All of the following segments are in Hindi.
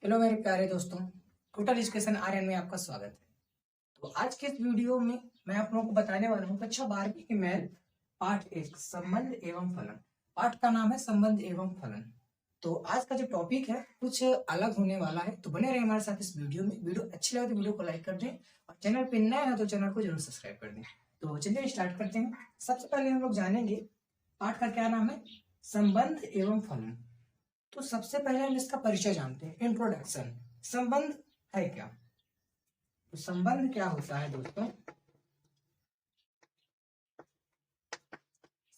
हेलो मेरे प्यारे दोस्तों, टोटल एजुकेशन आर्यन में आपका स्वागत है। तो आज के इस वीडियो में मैं आप लोगों को बताने वाला हूँ कक्षा 12वीं की मैथ पाठ 1 संबंध एवं फलन। पाठ का नाम है संबंध एवं फलन। तो आज का जो टॉपिक है कुछ अलग होने वाला है, तो बने रहे हमारे साथ इस वीडियो में। वीडियो अच्छी लगे तो वीडियो को लाइक कर दें और चैनल पर नए हैं तो चैनल को जरूर सब्सक्राइब कर दें। तो चलिए स्टार्ट करते हैं। सबसे पहले हम लोग जानेंगे पाठ का क्या नाम है, संबंध एवं फलन। तो सबसे पहले हम इसका परिचय जानते हैं, इंट्रोडक्शन। संबंध है क्या? तो संबंध क्या होता है दोस्तों?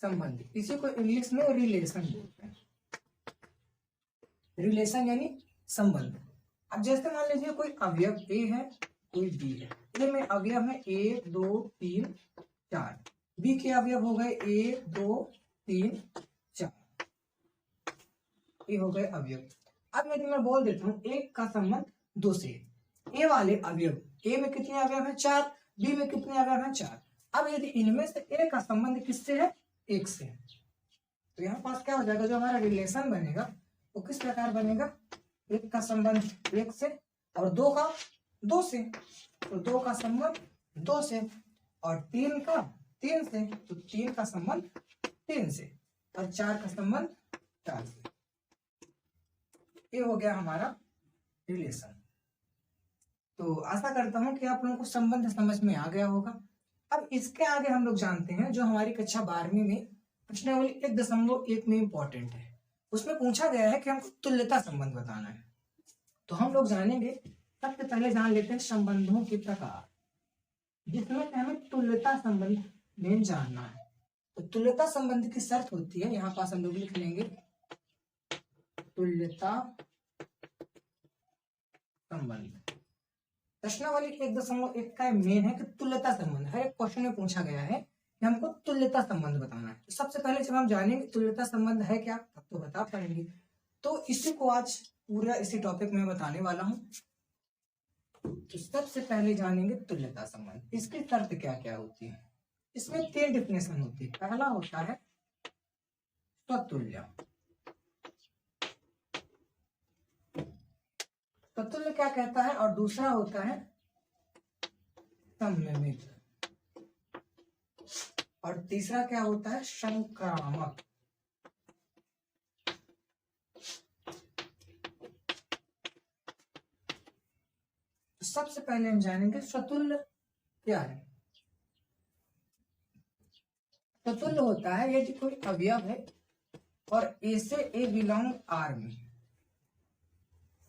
संबंध इसी को इंग्लिश में रिलेशन बोलते हैं। रिलेशन यानी संबंध। अब जैसे मान लीजिए कोई अवयव ए है, कोई बी है। ए में अवयव है 1 2 3 4, बी के अवयव हो गए 1 2 3 4, ये हो गए अवयव। अब यदि मैं बोल देता हूँ एक का संबंध दो से, ए वाले अवयव, ए में कितने अवयव है 4, बी में कितने अवयव है 4। अब यदि इनमें से ए का संबंध किससे है, एक से, तो यहाँ पास क्या हो जाएगा, जो हमारा रिलेशन बनेगा वो किस प्रकार बनेगा, एक का संबंध एक से और दो का दो से, तो दो का संबंध दो से, और तीन का तीन से, तो तीन का संबंध तीन से, और चार का संबंध चार से। ये हो गया हमारा रिलेशन। तो आशा करता हूं कि आप लोगों को संबंध समझ में आ गया होगा। अब इसके आगे हम लोग जानते हैं जो हमारी कक्षा 12वीं में प्रश्नावली 1.1 में इंपॉर्टेंट है, उसमें पूछा गया है कि हमको तुल्यता संबंध बताना है। तो हम लोग जानेंगे, सबसे पहले जान लेते हैं संबंधों के प्रकार, जिसमें हमें तुल्यता संबंध मेन जानना है। तो तुल्यता संबंध की शर्त होती है, यहाँ पास हम लोग लिख लेंगे तुल्यता संबंध। प्रश्नावली 1.1 का मेन है कि तुल्यता संबंध। हर एक क्वेश्चन में पूछा गया है कि हमको तुल्यता संबंध बताना है। तो सबसे पहले जब हम जानेंगे तुल्यता संबंध है क्या, तब तो बता पाएंगे। तो इसी को आज पूरा इसी टॉपिक में बताने वाला हूं। तो सबसे पहले जानेंगे तुल्यता संबंध। इसकी शर्त क्या क्या होती है। इसमें 3 डिफिनेशन होती है। पहला होता है स्वतुल्य। स्वतुल्य क्या कहता है, और दूसरा होता है सममित, और तीसरा क्या होता है संक्रामक। तो सबसे पहले हम जानेंगे स्वतुल्य क्या है। स्वतुल्य होता है यदि कोई अवयव है और ए से ए बिलोंग आर में।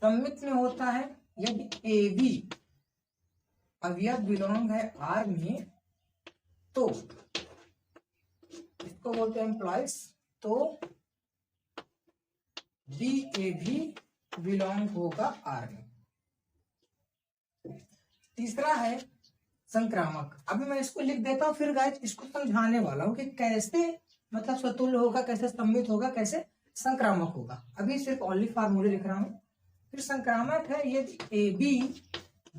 सममित में होता है यदि ए बी अवयव बिलोंग है आर में, तो इसको बोलते हैं एम्प्लॉइज, तो बी ए भी बिलोंग होगा आर में। तीसरा है संक्रामक। अभी मैं इसको लिख देता हूं, फिर गाइस इसको समझाने वाला हूं कि कैसे मतलब स्वतुल्य होगा, कैसे सममित होगा, कैसे संक्रामक होगा। अभी सिर्फ ओनली फार्मूले लिख रहा हूं। फिर संक्रामक है यदि ए बी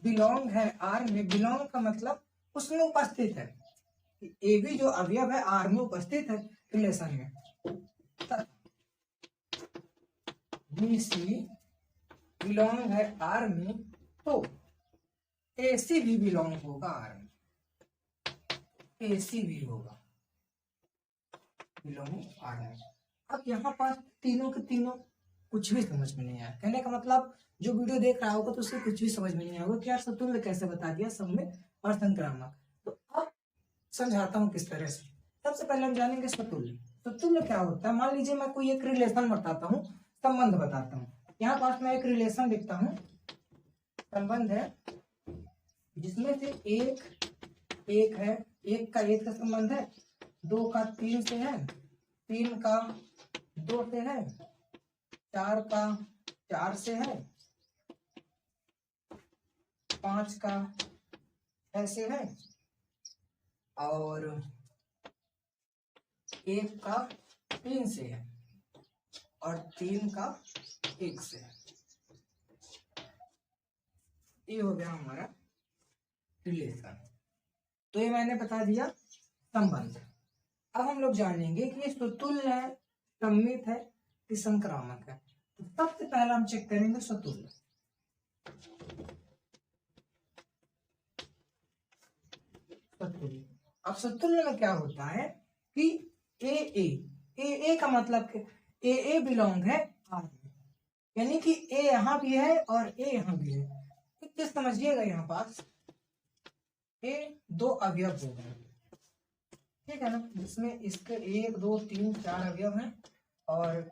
बिलोंग है आर में। बिलोंग का मतलब उसमें उपस्थित है, ए बी जो अवयव है आर में उपस्थित है रिलेशन में। बी सी बिलोंग है आर में, तो ए सी भी बिलोंग होगा आर में। ए सी भी होगा बिलोंग आर में। अब यहाँ पास तीनों के तीनों कुछ भी समझ में नहीं आया। कहने का मतलब जो वीडियो देख रहा होगा तो उससे कुछ भी समझ में नहीं आएगा कि यार स्वतुल्य कैसे बता दिया, सममित और संक्रामक। तो अब समझाता हूँ किस तरह से। सबसे पहले हम जानेंगे स्वतुल्य। स्वतुल्य क्या होता है, मान लीजिए मैं कोई एक रिलेशन बताता हूँ, संबंध बताता हूँ। यहाँ पास मैं एक रिलेशन लिखता हूँ, संबंध है जिसमें से एक है, एक का एक से संबंध है, दो का तीन से है, तीन का दो से है, चार का चार से है, पांच का ऐसे है, और एक का तीन से है, और तीन का एक से है। ये हो गया हमारा रिलेशन। तो ये मैंने बता दिया संबंध। अब हम लोग जानेंगे कि ये स्वतुल्य है, सममित है कि संक्रामक है। तो सबसे पहला हम चेक करेंगे स्वतुल्य। सतुल्य। अब सतुल्य में क्या होता है कि ए का मतलब ए बिलोंग है आर में, यानी कि ए यहाँ भी है और ए यहाँ भी है। तो समझिएगा यहाँ पास ए दो अवयव हो गए, ठीक है ना, जिसमें इसके 1 2 3 4 अवयव हैं और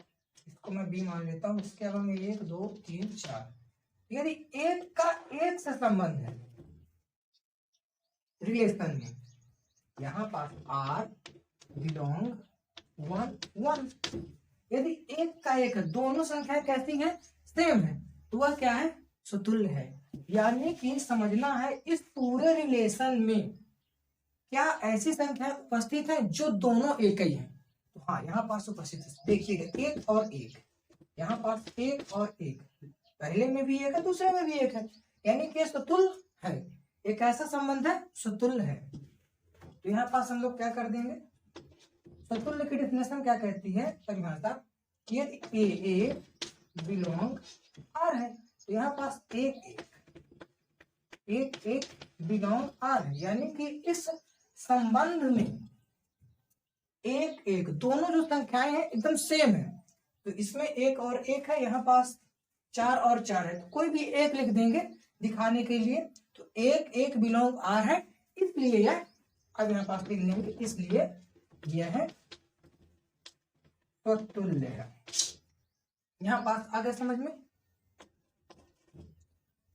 इसको मैं बी मान लेता हूँ। इसके अलावा में 1 2 3 4, यदि एक का एक से संबंध है रिलेशन में, यहाँ पास आर बिलोंग 1 1, यदि एक का एक है, दोनों संख्या कैसी है, सेम है, तो वह क्या है, सतुल्य है। यानी कि समझना है इस पूरे रिलेशन में क्या ऐसी संख्या उपस्थित है जो दोनों एक ही है। तो हाँ, यहाँ पास उपस्थित है, देखिएगा एक और एक, यहाँ पास एक और एक, पहले में भी एक है दूसरे में भी एक है, यानी कि सतुल्य है। एक ऐसा संबंध है सतुल्य है। तो यहाँ पास हम लोग क्या कर देंगे, सतुल्य की डेफिनेशन क्या कहती है, परिभाषा, यदि ए बिलोंग आर है, तो यहाँ पास एक बिलोंग आर है, यानी कि इस संबंध में एक एक दोनों जो संख्याएं हैं एकदम सेम है। तो इसमें एक और एक है, यहाँ पास 4 और 4 है, तो कोई भी एक लिख देंगे दिखाने के लिए। तो एक एक बिलोंग आर है, इसलिए यह, अब यहाँ पास लिख लेंगे, इसलिए यह है सतुल्य है। यहाँ पास आ गया समझ में,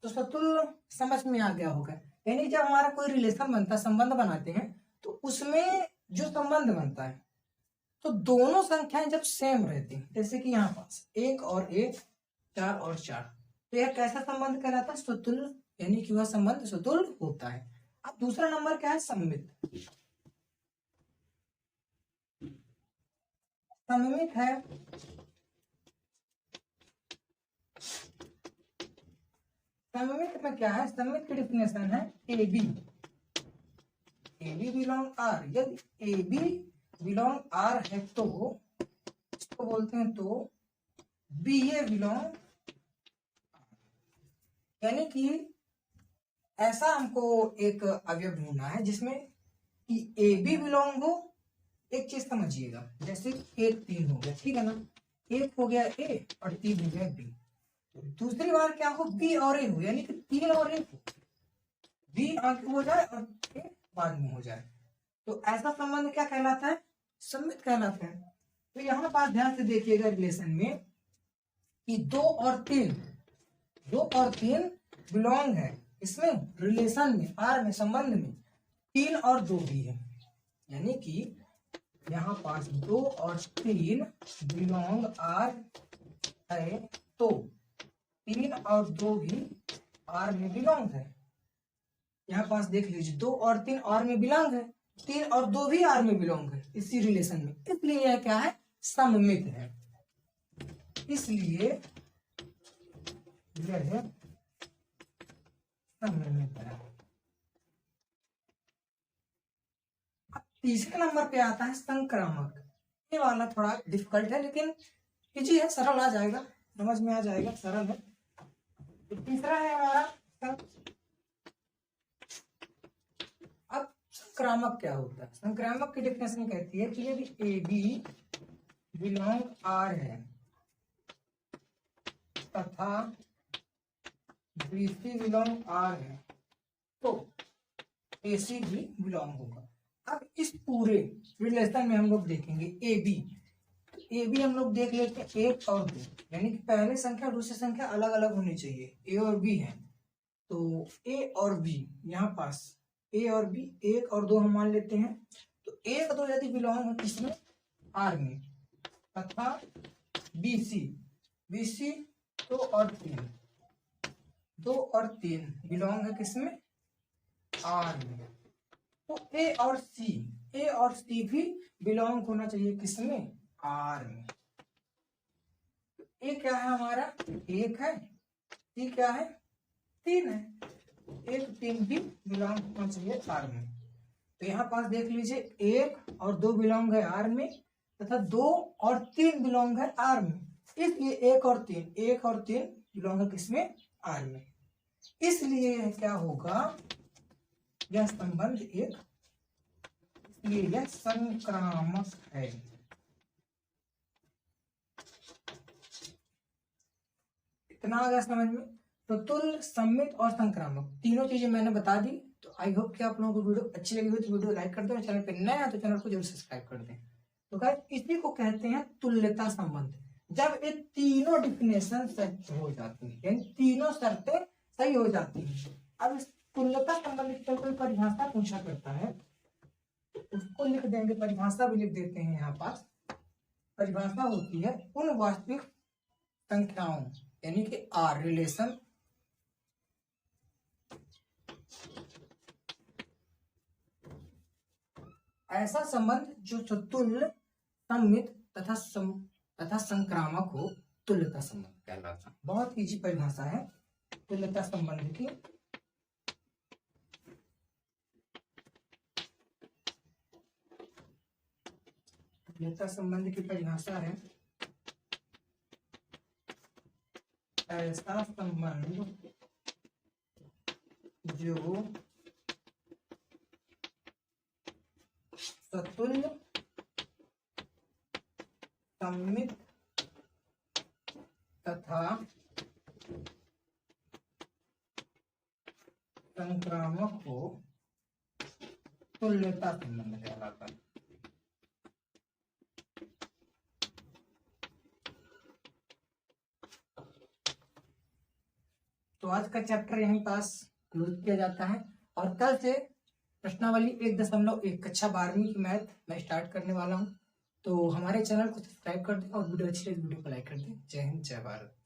तो सतुल्य समझ में आ गया होगा। यानी जब हमारा कोई रिलेशन बनता है, संबंध बनाते हैं, तो उसमें जो संबंध बनता है, तो दोनों संख्याएं जब सेम रहती हैं, जैसे कि यहाँ पास 1 और 1 4 और 4, तो यह कैसा संबंध कहलाता है, सतुल्य, यानी कि वह संबंध सतुल्य होता है। अब दूसरा नंबर क्या है, सममित। सममित है, सममित में क्या है, सममित की डेफिनेशन है ए बी बिलोंग आर। यदि ए बी बिलोंग आर है तो इसको बोलते हैं तो बी ए बिलोंग, यानी कि ऐसा हमको एक अवयव ढूंढना है जिसमें कि ए बी बिलोंग हो। एक चीज समझिएगा, जैसे 1 3 हो गया, ठीक है ना, 1 हो गया ए और 3 हो गया बी। दूसरी बार क्या हो, बी और ए हो, यानी कि 3 और 1 हो, बी आगे हो जाए और ए बाद में हो जाए, तो ऐसा संबंध क्या कहलाता है, सममित कहलाता है। तो यहाँ पास ध्यान से देखिएगा रिलेशन में कि 2 और 3 बिलोंग है, इसमें रिलेशन में आर में संबंध में 3 और 2 भी है, यानी कि यहाँ पास 2 और 3 बिलोंग आर है, तो 3 और 2 भी आर में बिलोंग है। यहाँ पास देख लीजिए 2 और 3 आर में बिलोंग है, 3 और 2 भी आर में बिलोंग है इसी रिलेशन में, इसलिए यह क्या है, सममित है। इसलिए यह है सममित है। अब तीसरे नंबर पे आता है संक्रामक। ये वाला थोड़ा डिफिकल्ट है, लेकिन इजी है, सरल आ जाएगा, समझ में आ जाएगा, सरल है। तो तीसरा है हमारा अब संक्रामक क्या होता है, संक्रामक की डेफिनेशन कहती है कि यदि ए बी बिलोंग आर है तथा बी सी बिलोंग आर है, तो ए सी भी बिलोंग होगा। अब इस पूरे रिलेशन में हम लोग देखेंगे ए बी हम लोग देख लेते हैं 1 और 2, यानी कि पहली संख्या और दूसरी संख्या अलग अलग होनी चाहिए, ए और बी है, तो ए और बी, यहाँ पास ए और बी 1 और 2 हम मान लेते हैं। तो 1 2 यदि बिलोंग है किसमें, आर में, तथा बी सी 2 और 3 बिलोंग है किसमें, आर में। तो ए और सी भी बिलोंग होना चाहिए किसमें, आर में। तो ए क्या है हमारा, 1 है, सी क्या है, 3 है, 1 3 भी बिलोंग होना चाहिए आर में। तो यहाँ पास देख लीजिए 1 और 2 बिलोंग है आर में, तथा 2 और 3 बिलोंग है आर में, इसलिए 1 और 3 बिलोंग है किसमें, आर में। इसलिए क्या होगा, यह संबंध एक इसलिए यह संक्रामक है। इतना आ गया समझ में। तो तुल्य, सम्मित और संक्रामक तीनों चीजें मैंने बता दी। तो आई होप कि आप लोगों को वीडियो अच्छी लगी हो तो वीडियो लाइक कर दो, चैनल पे नया है तो चैनल को जरूर सब्सक्राइब कर दें। तो गाइस इसी को कहते हैं तुल्यता संबंध। जब ये तीनों डिफिनेशन सही हो जाती है, यानी तीनों शर्तें सही हो जाती है। अब इस तुल्यता संबंध की कोई परिभाषा पूछा करता है, उसको लिख देंगे, परिभाषा भी लिख देते हैं यहाँ पास। परिभाषा होती है उन वास्तविक संख्याओं यानी कि आर रिलेशन ऐसा संबंध जो तुल्य, सम्मित तथा संक्रामक हो, तुल्यता संबंध कहलाता है। बहुत इजी परिभाषा है तुल्यता संबंध की। तुल्यता संबंध की परिभाषा है ऐसा संबंध जो सतुल्य, सम्मित तथा संक्रामक हो, तुल्यता संबंध कहलाता है। तो आज का चैप्टर यहीं पास क्लोज किया जाता है और कल से प्रश्नावली 1.1 कक्षा 12वीं की मैथ मैं स्टार्ट करने वाला हूं। तो हमारे चैनल को सब्सक्राइब कर दें और वीडियो अच्छी लगी वीडियो को लाइक कर दें। जय हिंद, जय भारत।